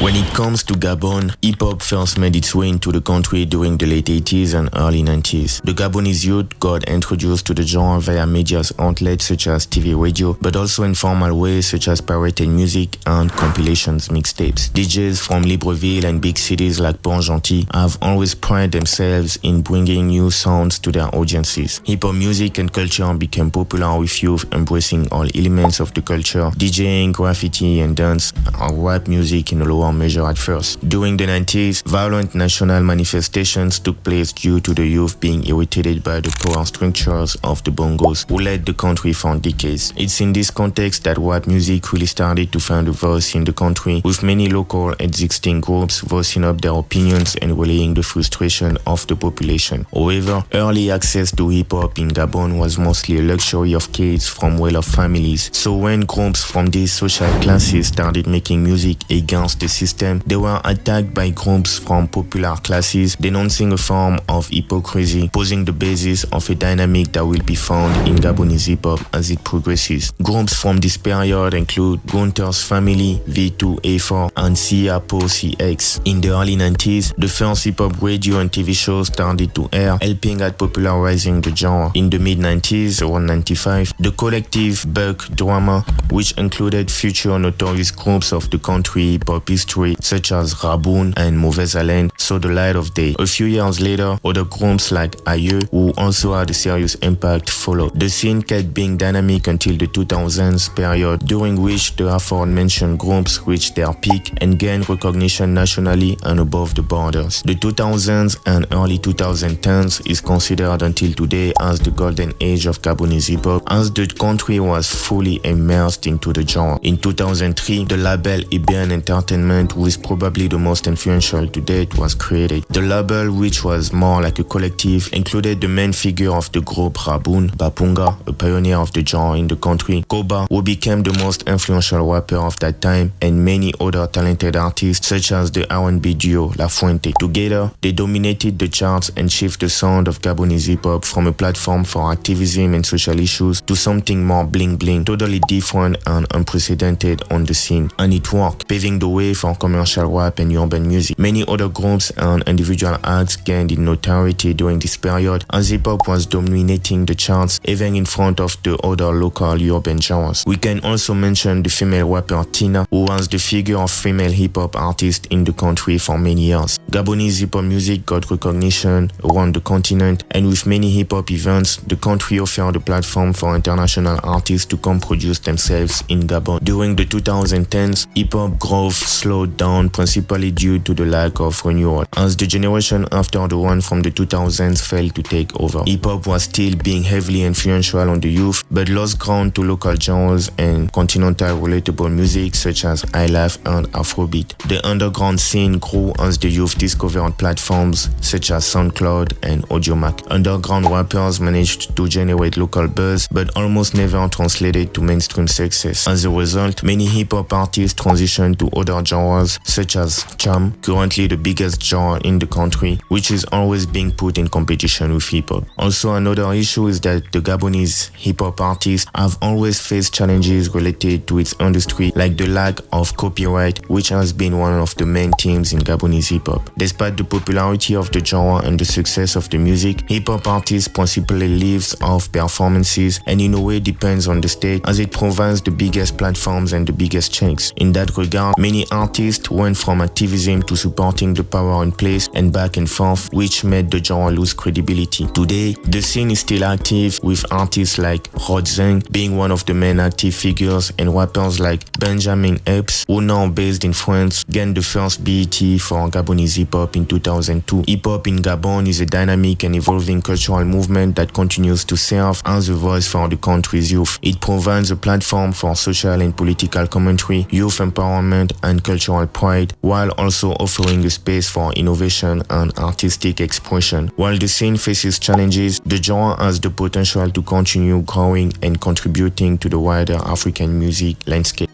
When it comes to Gabon, hip-hop first made its way into the country during the late 80s and early 90s. The Gabonese youth got introduced to the genre via media outlets such as TV radio, but also in formal ways such as pirated music and compilations mixtapes. DJs from Libreville and big cities like Port Gentil have always prided themselves in bringing new sounds to their audiences. Hip-hop music and culture became popular with youth embracing all elements of the culture. DJing, graffiti and dance are rap music in a lower measure at first. During the 90s, violent national manifestations took place due to the youth being irritated by the power structures of the Bongos, who led the country for decades. It's in this context that rap music really started to find a voice in the country, with many local existing groups voicing up their opinions and relaying the frustration of the population. However, early access to hip-hop in Gabon was mostly a luxury of kids from well-off families. So when groups from these social classes started making music against the system, they were attacked by groups from popular classes, denouncing a form of hypocrisy, posing the basis of a dynamic that will be found in Gabonese hip-hop as it progresses. Groups from this period include Gunter's Family, V2A4, and CX. In the early 90s, the first hip-hop radio and TV shows started to air, helping at popularizing the genre. In the mid-90s, around 95, the collective Buck Drama, which included future notorious groups of the country hip-hop history, such as Raboun and Mauvaise Haleine, saw the light of day. A few years later, other groups like Aïeux, who also had a serious impact, followed. The scene kept being dynamic until the 2000s period, during which the aforementioned groups reached their peak and gained recognition nationally and above the borders. The 2000s and early 2010s is considered until today as the golden age of Gabonese hip-hop, as the country was fully immersed into the genre. In 2003, the label IBN Entertainment, who is probably the most influential to date, was created. The label, which was more like a collective, included the main figure of the group Raboun, Bapunga, a pioneer of the genre in the country, Koba, who became the most influential rapper of that time, and many other talented artists such as the R&B duo La Fuente. Together, they dominated the charts and shifted the sound of Gabonese hip-hop from a platform for activism and social issues to something more bling-bling, totally different and unprecedented on the scene. And it worked, paving the way for commercial rap and urban music. Many other groups and individual acts gained in notoriety during this period, as hip-hop was dominating the charts, even in front of the other local urban genres. We can also mention the female rapper Tina, who was the figure of female hip-hop artist in the country for many years. Gabonese hip-hop music got recognition around the continent, and with many hip-hop events, the country offered a platform for international artists to come produce themselves in Gabon. During the 2010s, hip-hop growth slowed down principally due to the lack of renewal, as the generation after the one from the 2000s failed to take over. Hip-hop was still being heavily influential on the youth, but lost ground to local genres and continental relatable music such as highlife and Afrobeat. The underground scene grew as the youth discovered platforms such as SoundCloud and Audiomack. Underground rappers managed to generate local buzz, but almost never translated to mainstream success. As a result, many hip-hop artists transitioned to other genres such as Cham, currently the biggest genre in the country, which is always being put in competition with hip-hop. Also, another issue is that the Gabonese hip-hop artists have always faced challenges related to its industry, like the lack of copyright, which has been one of the main themes in Gabonese hip-hop. Despite the popularity of the genre and the success of the music, hip-hop artists principally lives off performances and in a way depends on the state, as it provides the biggest platforms and the biggest checks. In that regard, many artists went from activism to supporting the power in place and back and forth, which made the genre lose credibility. Today, the scene is still active, with artists like Rodzeng being one of the main active figures, and rappers like Benjamin Epps, who now based in France, gained the first BET for Gabonese hip-hop in 2002. Hip-hop in Gabon is a dynamic and evolving cultural movement that continues to serve as a voice for the country's youth. It provides a platform for social and political commentary, youth empowerment, and cultural pride, while also offering a space for innovation and artistic expression. While the scene faces challenges, the genre has the potential to continue growing and contributing to the wider African music landscape.